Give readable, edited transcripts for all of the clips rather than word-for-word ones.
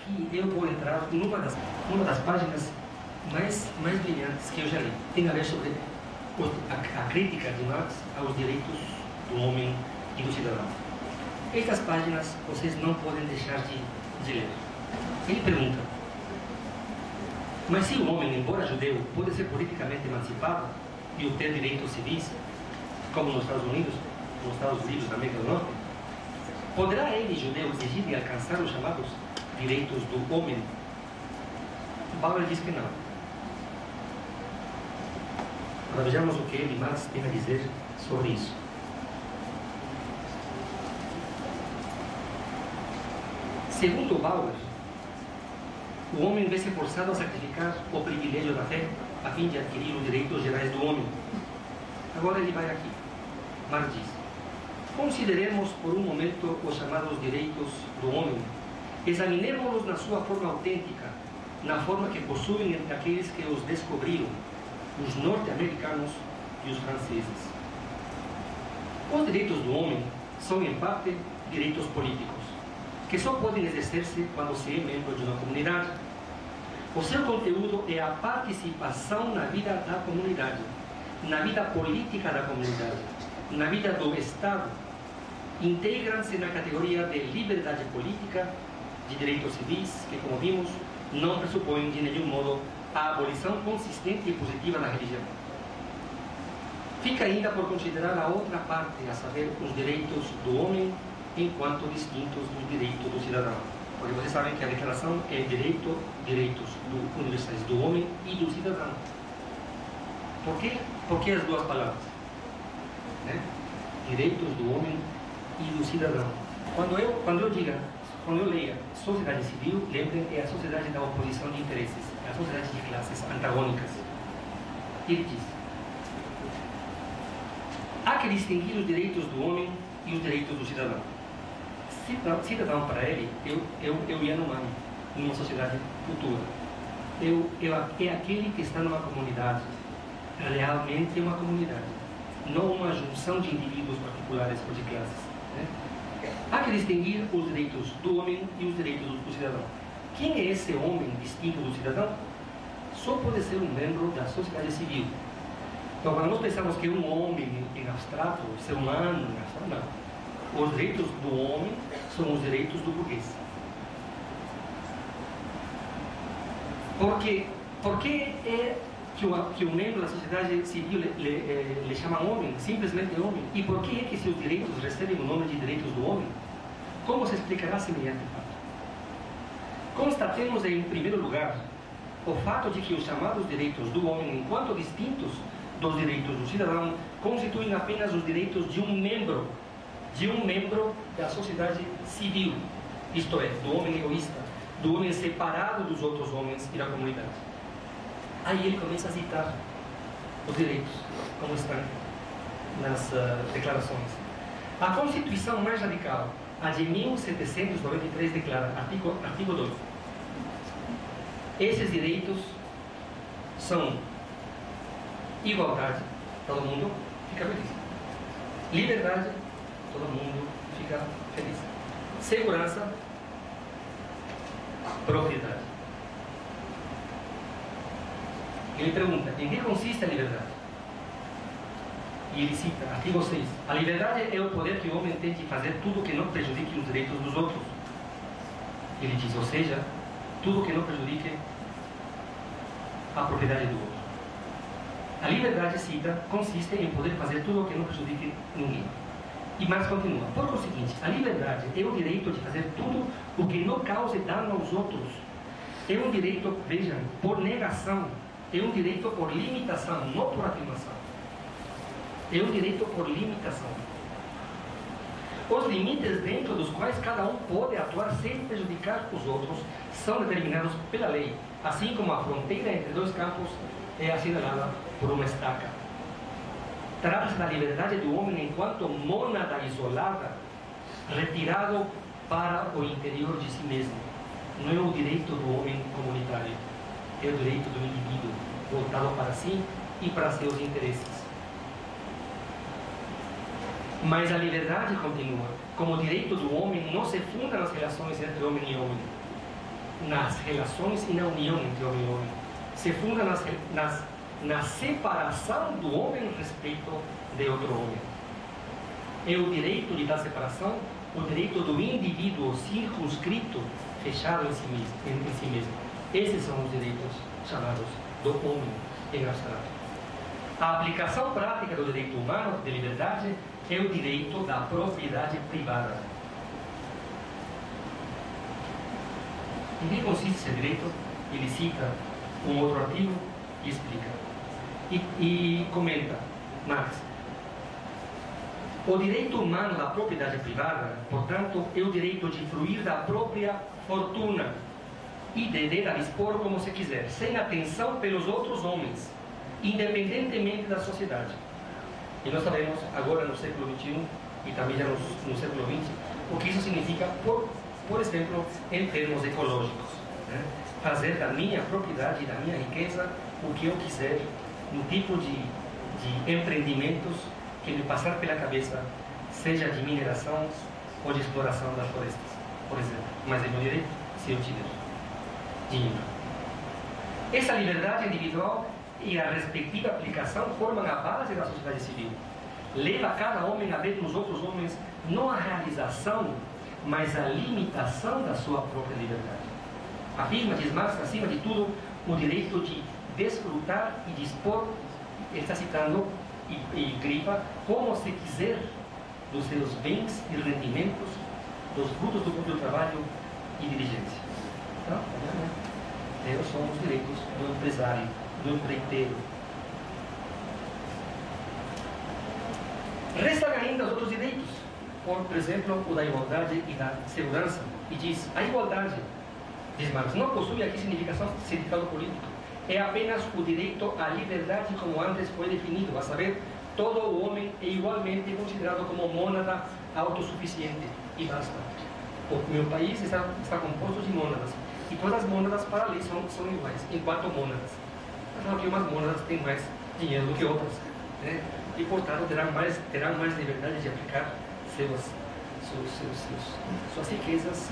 aqui eu vou entrar em uma das páginas mais brilhantes que eu já li. Tem a ver sobre a crítica de Marx aos direitos do homem e do cidadão. Estas páginas vocês não podem deixar de ler. Ele pergunta: mas se o homem, embora judeu, pode ser politicamente emancipado e obter direitos civis, como nos Estados Unidos, nos Estados Unidos da América do Norte, poderá ele, judeu, exigir de alcançar os chamados direitos do homem? Bauer diz que não. Agora vejamos o que ele, Marx, tem a dizer sobre isso. Segundo Bauer, o homem vê-se forçado a sacrificar o privilégio da fé a fim de adquirir os direitos gerais do homem. Agora ele vai aqui. Marx diz: consideremos por um momento os chamados direitos do homem. Examinemos-los na sua forma autêntica, na forma que possuem entre aqueles que os descobriram, os norte-americanos e os franceses. Os direitos do homem são, em parte, direitos políticos, que só podem exercer-se quando se é membro de uma comunidade. O seu conteúdo é a participação na vida da comunidade, na vida política da comunidade, na vida do Estado. Integram-se na categoria de liberdade política, de direitos civis, que, como vimos, não pressupõem de nenhum modo a abolição consistente e positiva da religião. Fica ainda por considerar a outra parte, a saber, os direitos do homem enquanto distintos dos direitos do cidadão. Porque vocês sabem que a declaração é direitos universais do homem e do cidadão. Por quê? Porque as duas palavras, né? Direitos do homem e do cidadão. Quando eu leia sociedade civil, lembrem, é a sociedade da oposição de interesses, é a sociedade de classes antagônicas. Ele diz: há que distinguir os direitos do homem e os direitos do cidadão. Cidadão, para ele, eu ia numa sociedade futura. É aquele que está numa comunidade, realmente é uma comunidade, não uma junção de indivíduos particulares ou de classes, né? Há que distinguir os direitos do homem e os direitos do cidadão. Quem é esse homem distinto do cidadão? Só pode ser um membro da sociedade civil. Então, quando nós pensamos que um homem em abstrato, ser humano em abstrato, não. Os direitos do homem são os direitos do burguês. Por que é que o membro da sociedade civil lhe chama homem, simplesmente homem? E por que é que seus direitos recebem o nome de direitos do homem? Como se explicará semelhante fato? Constatemos, em primeiro lugar, o fato de que os chamados direitos do homem, enquanto distintos dos direitos do cidadão, constituem apenas os direitos de um membro da sociedade civil, isto é, do homem egoísta, do homem separado dos outros homens e da comunidade. Aí ele começa a citar os direitos, como estão nas declarações. A Constituição mais radical, a de 1793, declara, artigo 2, esses direitos são igualdade, todo mundo fica feliz. Liberdade, todo mundo fica feliz. Segurança, propriedade. Ele pergunta: em que consiste a liberdade? E ele cita, artigo 6, a liberdade é o poder que o homem tem de fazer tudo que não prejudique os direitos dos outros. Ele diz, ou seja, tudo que não prejudique a propriedade do outro. A liberdade, cita, consiste em poder fazer tudo o que não prejudique ninguém. E Marx continua: por conseguinte, a liberdade é o direito de fazer tudo o que não cause dano aos outros. É um direito, vejam, por negação. É um direito por limitação, não por afirmação. É um direito por limitação. Os limites dentro dos quais cada um pode atuar sem prejudicar os outros são determinados pela lei, assim como a fronteira entre dois campos é assinalada por uma estaca. Trata-se da liberdade do homem enquanto mônada isolada, retirado para o interior de si mesmo. Não é o direito do homem comunitário, é o direito do indivíduo, voltado para si e para seus interesses. Mas a liberdade continua. Como direito do homem, não se funda nas relações entre homem e homem. nas relações e na união entre homem e homem. Se funda na separação do homem a respeito de outro homem. É o direito de dar separação, o direito do indivíduo circunscrito, fechado em si mesmo. Esses são os direitos chamados do homem em abstrato. A aplicação prática do direito humano de liberdade é o direito da propriedade privada. Em que consiste esse direito? Ele cita um outro artigo e explica. E comenta, Marx, o direito humano da propriedade privada, portanto, é o direito de fruir da própria fortuna e de dispor como se quiser, sem atenção pelos outros homens, independentemente da sociedade. E nós sabemos, agora no século XXI e também já no século XX, o que isso significa, por exemplo, em termos ecológicos. Né? Fazer da minha propriedade e da minha riqueza o que eu quiser, no tipo de empreendimentos que me passar pela cabeça, seja de mineração ou de exploração das florestas, por exemplo. Mas é meu direito, se eu tiver dinheiro. Essa liberdade individual e a respectiva aplicação formam a base da sociedade civil. Leva cada homem a ver nos outros homens não a realização, mas a limitação da sua própria liberdade. Afirma, diz Marx, acima de tudo, o direito de desfrutar e dispor, ele está citando e grifa, como se quiser, dos seus bens e rendimentos, dos frutos do próprio trabalho e diligência. Então, esses são os direitos do empresário, do empreiteiro. Restam ainda os outros direitos, como, por exemplo, o da igualdade e da segurança. E diz, a igualdade, diz Marx, não possui aqui significação sindical ou política. É apenas o direito à liberdade como antes foi definido, a saber, todo o homem é igualmente considerado como mônada autossuficiente. E basta. O meu país está composto de mônadas. E todas as mônadas para a lei são iguais, enquanto mônadas. Claro que umas mônadas têm mais dinheiro do que outras, né? E, portanto, terão mais liberdade de aplicar suas riquezas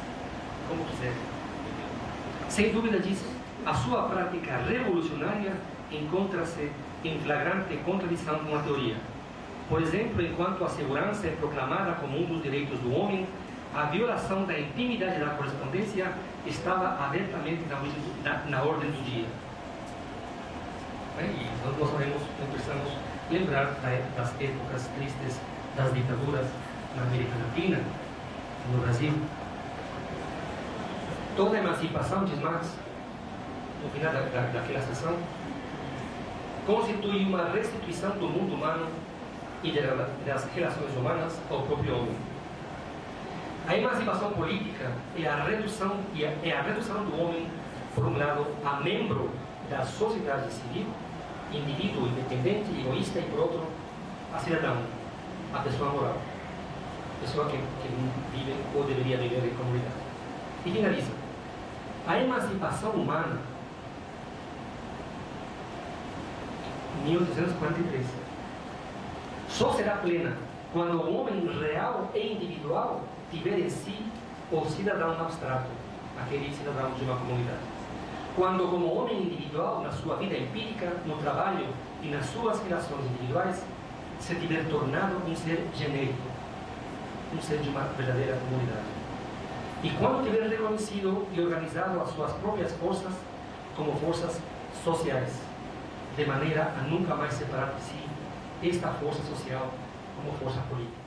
como quiserem. Sem dúvida disso, a sua prática revolucionária encontra-se em flagrante contradição com a teoria. Por exemplo, enquanto a segurança é proclamada como um dos direitos do homem, a violação da intimidade da correspondência estava abertamente na ordem do dia. E nós sabemos, não precisamos lembrar das épocas tristes das ditaduras na América Latina, no Brasil. Toda emancipação, diz Marx, no final daquela sessão, constitui uma restituição do mundo humano e das relações humanas ao próprio homem. A emancipação política é a redução do homem, por um lado, a membro da sociedade civil, indivíduo independente, egoísta, e por outro, a cidadão, a pessoa moral, a pessoa que vive ou deveria viver em comunidade. E finaliza. A emancipação humana, 1843, só será plena quando o homem real e individual tiver em si o cidadão abstrato, aquele cidadão de uma comunidade. Quando, como homem individual, na sua vida empírica, no trabalho e nas suas relações individuais, se tiver tornado um ser genérico, um ser de uma verdadeira comunidade. E quando tiver reconhecido e organizado as suas próprias forças como forças sociais, de maneira a nunca mais separar de si esta força social como força política.